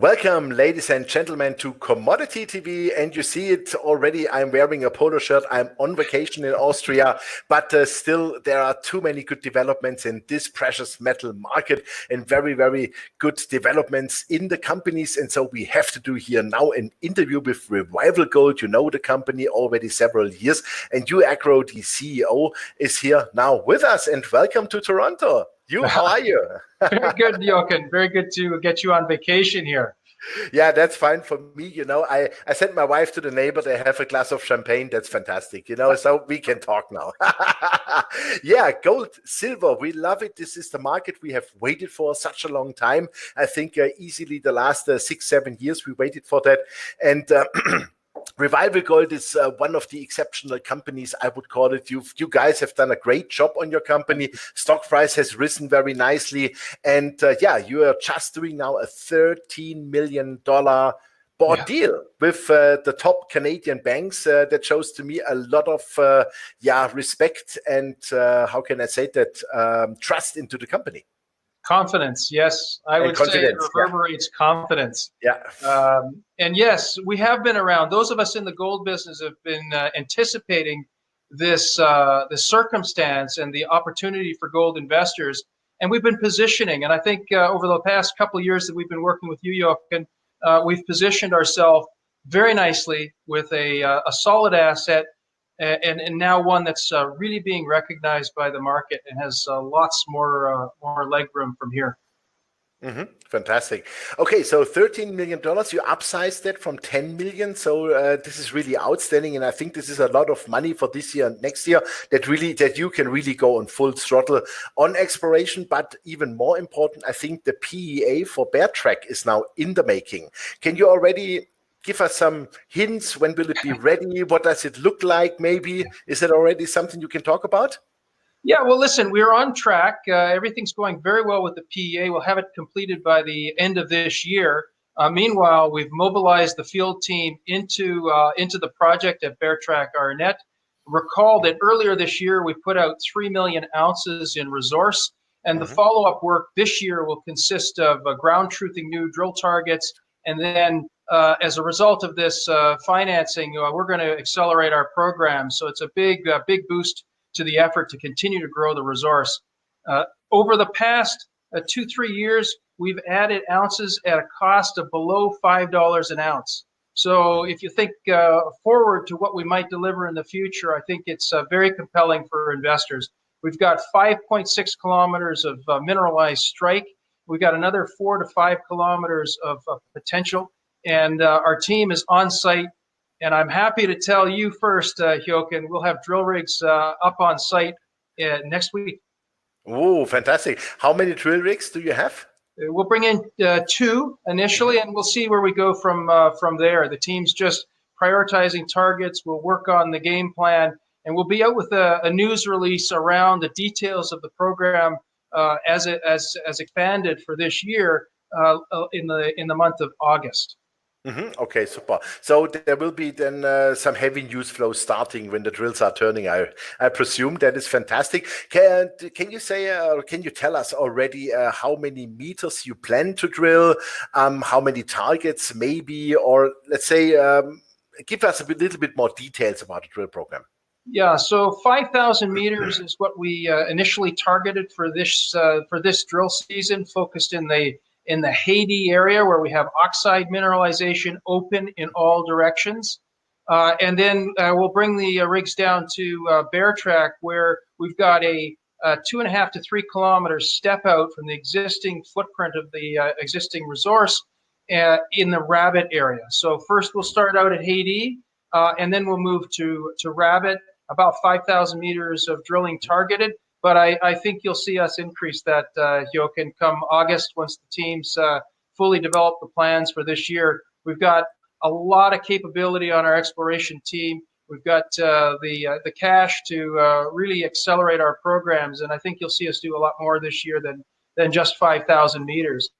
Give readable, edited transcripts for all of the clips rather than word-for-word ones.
Welcome, ladies and gentlemen, to Commodity TV. And you see it already. I'm wearing a polo shirt. I'm on vacation in Austria, but still there are too many good developments in this precious metal market and very, very good developments in the companies. And so we have to do here now an interview with Revival Gold. You know the company already several years. And you, Agro, the CEO, is here now with us. And welcome to Toronto. How are you? Very good, Jochen. Very good to get you on vacation here. Yeah, that's fine for me. I sent my wife to the neighbor. They have a glass of champagne. That's fantastic, so we can talk now. Yeah, gold, silver, we love it. This is the market we have waited for such a long time. I think easily the last 6-7 years we waited for that. And Revival Gold is one of the exceptional companies, I would call it. You guys have done a great job on your company. Stock price has risen very nicely. And you are just doing now a $13 million bought deal with the top Canadian banks. That shows to me a lot of respect and, how can I say that, trust into the company. Confidence, yes. I would say it reverberates confidence. Yeah. And yes, we have been around. Those of us in the gold business have been anticipating this circumstance and the opportunity for gold investors. And we've been positioning. And I think over the past couple of years that we've been working with you, Jochen, we've positioned ourselves very nicely with a solid asset. And now one that's really being recognized by the market and has lots more leg room from here. Fantastic. Okay, so $13 million, you upsized that from 10 million. So this is really outstanding. And I think this is a lot of money for this year and next year that you can really go on full throttle on exploration. But even more important, I think the PEA for Bear Track is now in the making. Can you already give us some hints? When will it be ready? What does it look like? Maybe is it already something you can talk about? Yeah, well, listen, we're on track. Everything's going very well with the PEA. We'll have it completed by the end of this year. Meanwhile, we've mobilized the field team into the project at Bear Track Arnett. Recall that earlier this year we put out 3 million ounces in resource, and the follow-up work this year will consist of ground truthing new drill targets, and then as a result of this financing, we're going to accelerate our program. So it's a big boost to the effort to continue to grow the resource. Over the past 2-3 years, we've added ounces at a cost of below $5 an ounce. So if you think forward to what we might deliver in the future, I think it's very compelling for investors. We've got 5.6 kilometers of mineralized strike. We've got another 4 to 5 kilometers of potential. And our team is on site. And I'm happy to tell you first, Jochen, we'll have drill rigs up on site next week. Oh, fantastic. How many drill rigs do you have? We'll bring in 2 initially, and we'll see where we go from there. The team's just prioritizing targets. We'll work on the game plan, and we'll be out with a news release around the details of the program as expanded for this year in the month of August. Okay, super. So there will be then some heavy news flow starting when the drills are turning. I presume that is fantastic. Can you say, or can you tell us already how many meters you plan to drill, how many targets maybe, or let's say, give us a little bit more details about the drill program. Yeah, so 5,000 meters is what we initially targeted for this drill season, focused in the Haiti area where we have oxide mineralization open in all directions. And then we'll bring the rigs down to Bear Track, where we've got a 2.5 to 3 kilometers step out from the existing footprint of the existing resource in the Rabbit area. So first we'll start out at Haiti, and then we'll move to Rabbit, about 5,000 meters of drilling targeted. But I think you'll see us increase that, Jochen, come August once the teams fully develop the plans for this year. We've got a lot of capability on our exploration team. We've got the cash to really accelerate our programs, and I think you'll see us do a lot more this year than just 5,000 meters.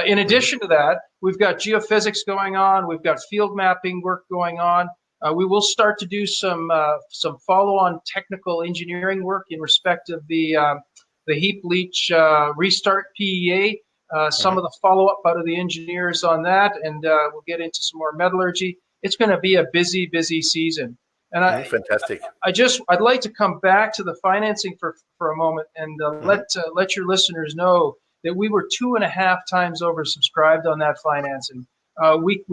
In addition to that, we've got geophysics going on. We've got field mapping work going on. We will start to do some follow-on technical engineering work in respect of the heap leach restart PEA. some of the follow-up out of the engineers on that, and we'll get into some more metallurgy. It's going to be a busy, busy season. And fantastic. I'd like to come back to the financing for a moment and let your listeners know that we were 2.5 times oversubscribed on that financing. We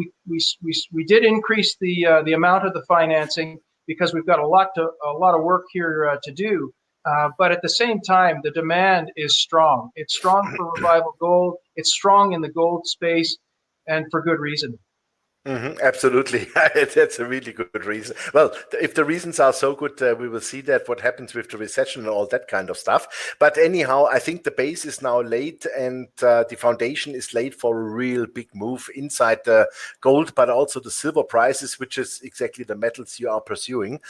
did increase the amount of the financing because we've got a lot of work here to do. But at the same time, the demand is strong. It's strong for Revival Gold. It's strong in the gold space, and for good reason. Absolutely. That's a really good reason. Well, if the reasons are so good, we will see that what happens with the recession and all that kind of stuff. But anyhow, I think the base is now laid, and the foundation is laid for a real big move inside the gold, but also the silver prices, which is exactly the metals you are pursuing.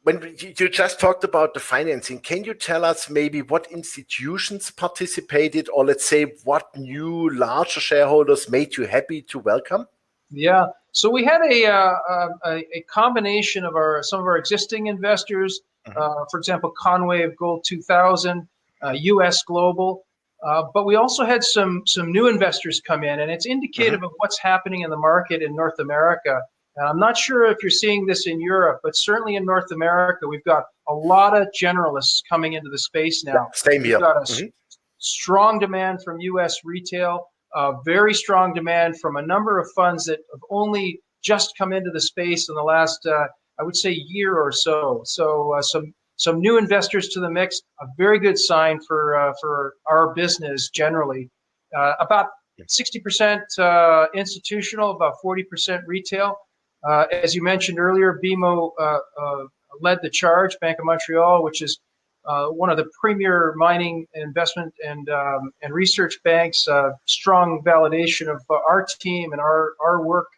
When you just talked about the financing, can you tell us maybe what institutions participated, or let's say what new larger shareholders made you happy to welcome? Yeah, so we had a combination of some of our existing investors, for example, Conway of Gold 2000, US Global, but we also had some new investors come in, and it's indicative of what's happening in the market in North America. I'm not sure if you're seeing this in Europe, but certainly in North America, we've got a lot of generalists coming into the space now. Same here. We've got a strong demand from U.S. retail, very strong demand from a number of funds that have only just come into the space in the last, I would say, year or so. So some new investors to the mix, a very good sign for our business generally. About 60% institutional, about 40% retail. As you mentioned earlier, BMO led the charge, Bank of Montreal, which is one of the premier mining investment and research banks. Strong validation of our team and our work,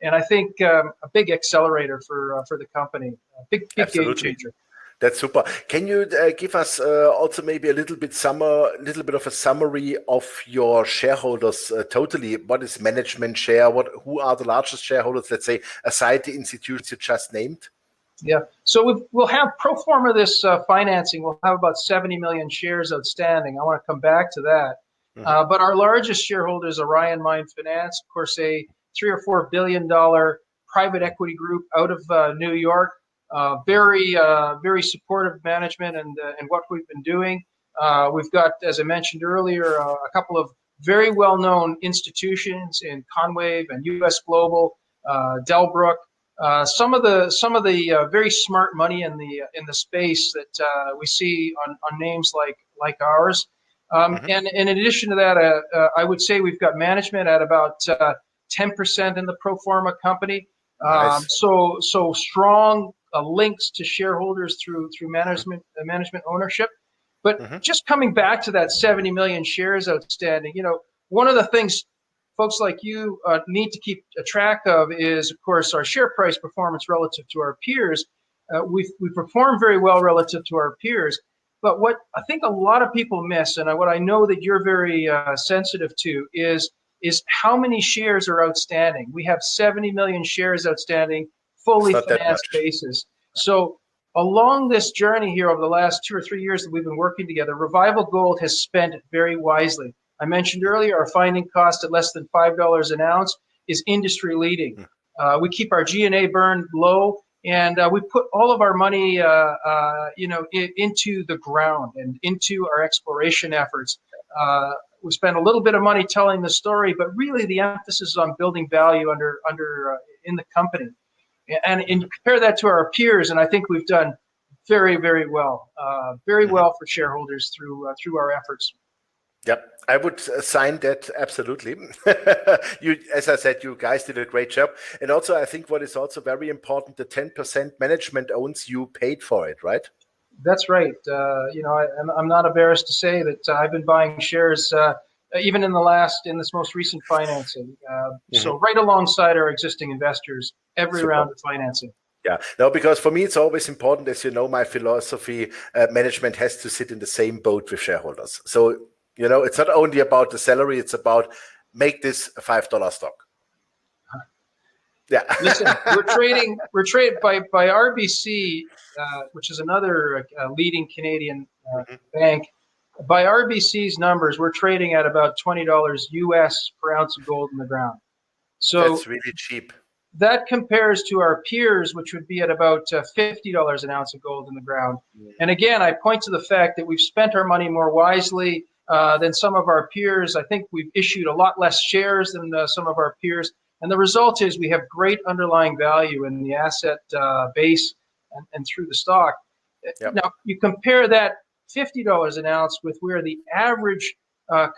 and I think a big accelerator for the company. Big game changer. That's super. Can you give us also maybe a little bit of a summary of your shareholders totally? What is management share? Who are the largest shareholders, let's say, aside the institutions you just named? Yeah, so we'll have pro forma this financing. We'll have about 70 million shares outstanding. I want to come back to that. But our largest shareholder is Orion Mine Finance, of course, a $3 or $4 billion private equity group out of New York. Very supportive management and what we've been doing. We've got, as I mentioned earlier, a couple of very well-known institutions in Conway and US Global, Delbrook. Some of the very smart money in the space that we see on names like ours. And in addition to that, I would say we've got management at about 10% in the pro forma company. Nice. So strong links to shareholders through management ownership. But just coming back to that 70 million shares outstanding, one of the things folks like you need to keep a track of is, of course, our share price performance relative to our peers. We perform very well relative to our peers. But what I think a lot of people miss, and what I know that you're very sensitive to, is how many shares are outstanding. We have 70 million shares outstanding, fully financed basis. So along this journey here over the last 2 or 3 years that we've been working together, Revival Gold has spent very wisely. I mentioned earlier our finding cost at less than $5 an ounce is industry leading. We keep our G&A burn low, and we put all of our money into the ground and into our exploration efforts. We spend a little bit of money telling the story, but really the emphasis is on building value in the company. And compare that to our peers, and I think we've done very, very well, for shareholders through our efforts. Yep, I would sign that absolutely. As I said, you guys did a great job, and also I think what is also very important, the 10% management owns, you paid for it, right? That's right. I'm not embarrassed to say that I've been buying shares even in this most recent financing. So right alongside our existing investors, every round of financing. Yeah, no, because for me, it's always important, as you know, my philosophy, management has to sit in the same boat with shareholders. So, it's not only about the salary, it's about make this a $5 stock. Yeah. Listen, we're trading by RBC, which is another leading Canadian bank. By RBC's numbers, we're trading at about $20 US per ounce of gold in the ground. So that's really cheap. that compares to our peers, which would be at about $50 an ounce of gold in the ground. And again, I point to the fact that we've spent our money more wisely than some of our peers. I think we've issued a lot less shares than some of our peers. And the result is we have great underlying value in the asset base and through the stock. Yep. Now, you compare that $50 an ounce with where the average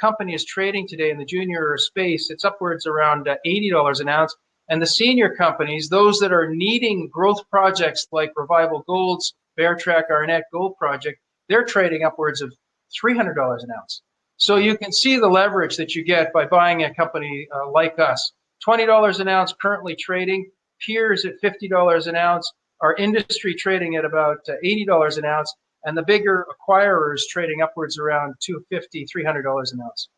company is trading today in the junior space. It's upwards around $80 an ounce. And the senior companies, those that are needing growth projects like Revival Gold's Beartrack Arnett Gold Project, they're trading upwards of $300 an ounce. So you can see the leverage that you get by buying a company like us. $20 an ounce currently trading, peers at $50 an ounce, our industry trading at about $80 an ounce, and the bigger acquirers trading upwards around $250, $300 an ounce.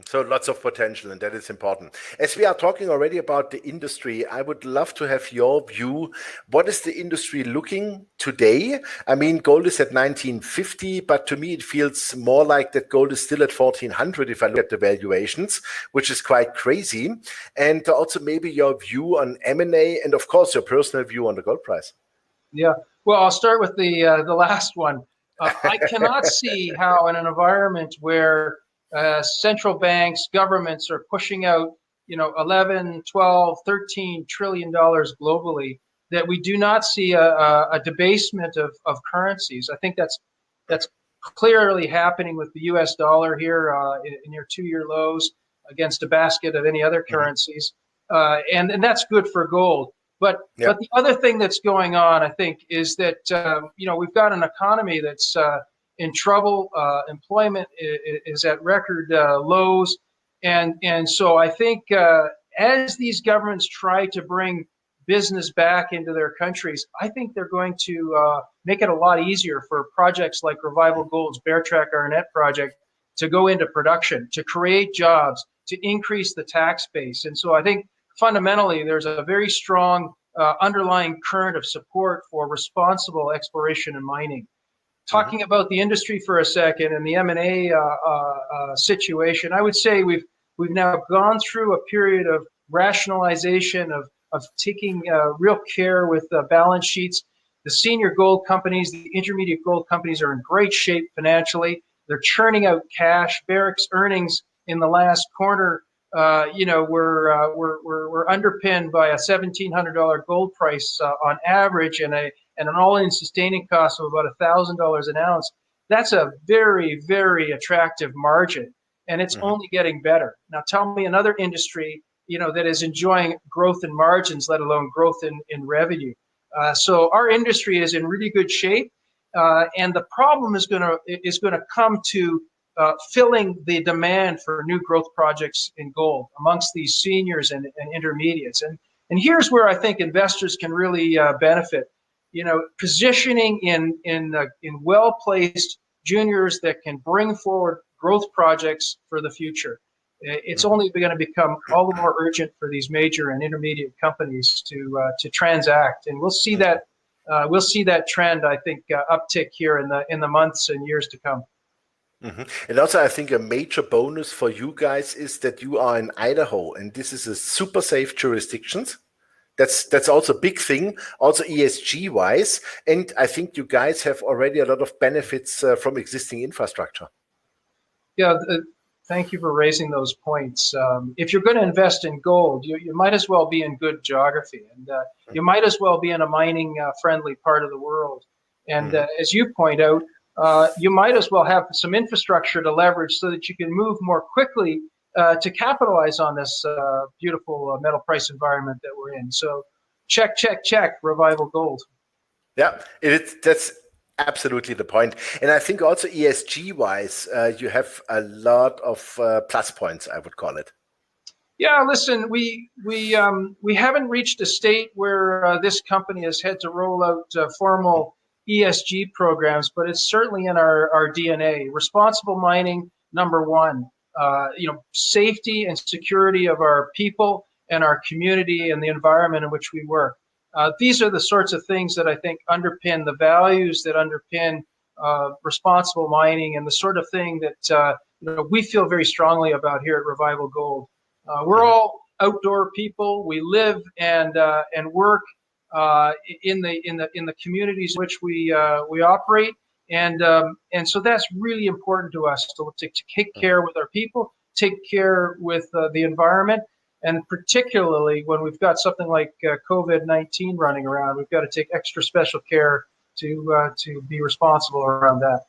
So lots of potential, and that is important. As we are talking already about the industry, I would love to have your view. What is the industry looking today? I mean, gold is at 1950, but to me, it feels more like that gold is still at 1400 if I look at the valuations, which is quite crazy. And also maybe your view on M&A, and of course, your personal view on the gold price. Yeah, well, I'll start with the last one. I cannot see how in an environment where central banks, governments are pushing out, 11, 12, 13 trillion dollars globally, that we do not see a debasement of currencies. I think that's clearly happening with the US dollar here in your 2-year lows against a basket of any other currencies. And that's good for gold. But the other thing that's going on, I think, is that, we've got an economy that's in trouble. Employment is at record lows. And so I think as these governments try to bring business back into their countries, I think they're going to make it a lot easier for projects like Revival Gold's Beartrack Arnett project to go into production, to create jobs, to increase the tax base. And so I think fundamentally there's a very strong underlying current of support for responsible exploration and mining. Talking about the industry for a second and the M&A situation, I would say we've now gone through a period of rationalization, of taking real care with balance sheets. The senior gold companies, the intermediate gold companies are in great shape financially. They're churning out cash. Barrick's earnings in the last quarter, we're underpinned by a $1,700 gold price on average and an all-in sustaining cost of about $1,000 an ounce. That's a very, very attractive margin, and it's only getting better. Now, tell me another industry, that is enjoying growth in margins, let alone growth in revenue. So our industry is in really good shape, and the problem is going to come to filling the demand for new growth projects in gold amongst these seniors and intermediates. And here's where I think investors can really benefit. Positioning in well-placed juniors that can bring forward growth projects for the future. It's only going to become all the more urgent for these major and intermediate companies to transact, and we'll see that trend, I think, uptick here in the months and years to come. And also, I think a major bonus for you guys is that you are in Idaho, and this is a super safe jurisdiction. That's also a big thing, also ESG wise. And I think you guys have already a lot of benefits from existing infrastructure. Yeah, thank you for raising those points. If you're going to invest in gold, you might as well be in good geography, and you might as well be in a mining friendly part of the world. And as you point out, you might as well have some infrastructure to leverage so that you can move more quickly to capitalize on this beautiful metal price environment that we're in. So check, Revival Gold. Yeah, that's absolutely the point. And I think also ESG-wise, you have a lot of plus points, I would call it. Yeah, listen, we haven't reached a state where this company has had to roll out formal ESG programs, but it's certainly in our DNA. Responsible mining, number one. Safety and security of our people and our community and the environment in which we work. These are the sorts of things that I think underpin the values that underpin responsible mining and the sort of thing that we feel very strongly about here at Revival Gold. We're all outdoor people. We live and work in the communities in which we operate, and so that's really important to us to take care with our people, take care with the environment, and particularly when we've got something like COVID-19 running around, we've got to take extra special care to be responsible around that.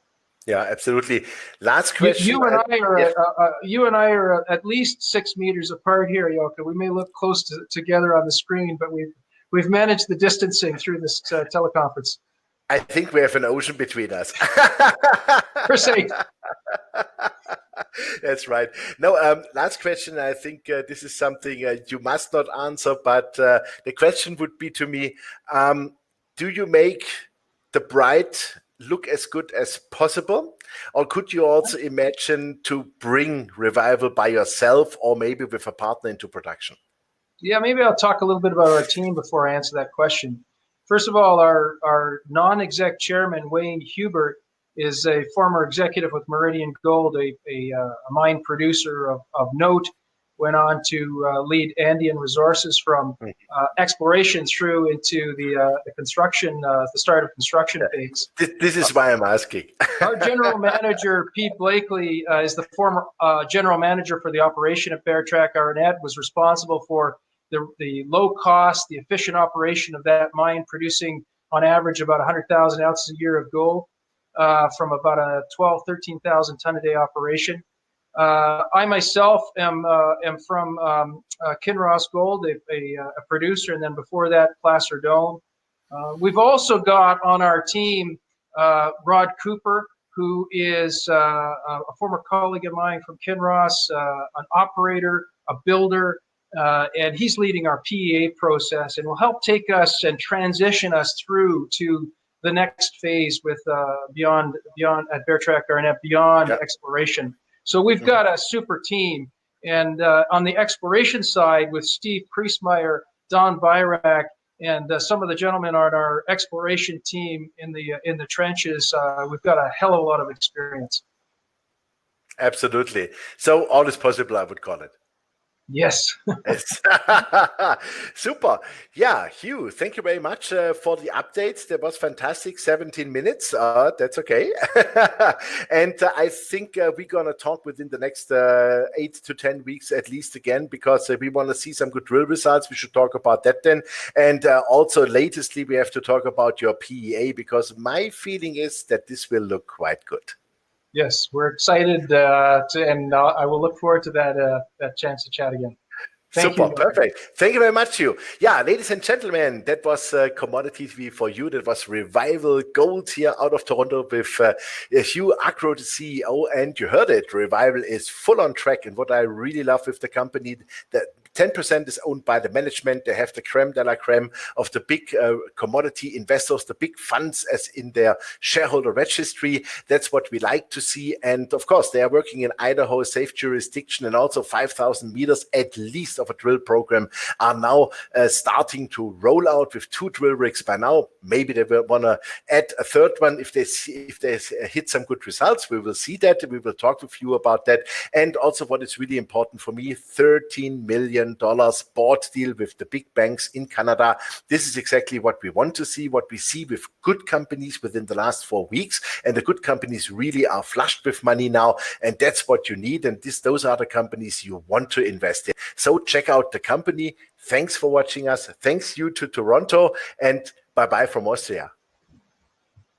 Yeah, absolutely. Last question. You and I are at least 6 meters apart here, Yoka. We may look close together on the screen, but we've managed the distancing through this teleconference. I think we have an ocean between us. We're safe. That's right. No, last question. I think this is something you must not answer, but the question would be to me, do you make the bride look as good as possible? Or could you also imagine to bring Revival by yourself or maybe with a partner into production? Yeah, maybe I'll talk a little bit about our team before I answer that question. First of all, our non-exec chairman, Wayne Hubert, is a former executive with Meridian Gold, a mine producer of note. Went on to lead Andean Resources from exploration through into the construction, the start of construction phase. This is why I'm asking. Our general manager, Pete Blakely, is the former general manager for the operation at Bear Track Arnett, was responsible for the low cost, the efficient operation of that mine, producing on average about 100,000 ounces a year of gold from about a 13,000 ton a day operation. I myself am from Kinross Gold, a producer, and then before that, Placer Dome. We've also got on our team Rod Cooper, who is a former colleague of mine from Kinross, an operator, a builder, and he's leading our PEA process and will help take us and transition us through to the next phase with beyond at Bear Track Arnett, beyond exploration. So we've got a super team, and on the exploration side with Steve Priestmeyer, Don Byrak, and some of the gentlemen on our exploration team in the trenches, we've got a hell of a lot of experience. Absolutely. So all is possible, I would call it. Yes. Super. Yeah, Hugh, thank you very much for the updates. That was fantastic. 17 minutes. That's okay. And I think we're going to talk within the next 8 to 10 weeks at least again, because we want to see some good drill results. We should talk about that then. And also latestly, we have to talk about your PEA, because my feeling is that this will look quite good. Yes, we're excited, and I will look forward to that chance to chat again. Thank you. Perfect. Thank you very much, Hugh. Yeah, ladies and gentlemen, that was Commodity TV for you. That was Revival Gold here out of Toronto with Hugh Ackroyd, the CEO, and you heard it. Revival is full on track, and what I really love with the company, that 10% is owned by the management. They have the creme de la creme of the big commodity investors, the big funds as in their shareholder registry. That's what we like to see. And of course, they are working in Idaho, safe jurisdiction, and also 5,000 meters at least of a drill program are now starting to roll out with 2 drill rigs by now. Maybe they will want to add a third one if they hit some good results. We will see that. We will talk with you about that. And also what is really important for me, $13 million board deal with the big banks in Canada. This is exactly what we want to see, what we see with good companies within the last 4 weeks. And the good companies really are flushed with money now. And that's what you need. And those are the companies you want to invest in. So check out the company. Thanks for watching us. Thanks you to Toronto, and bye-bye from Austria.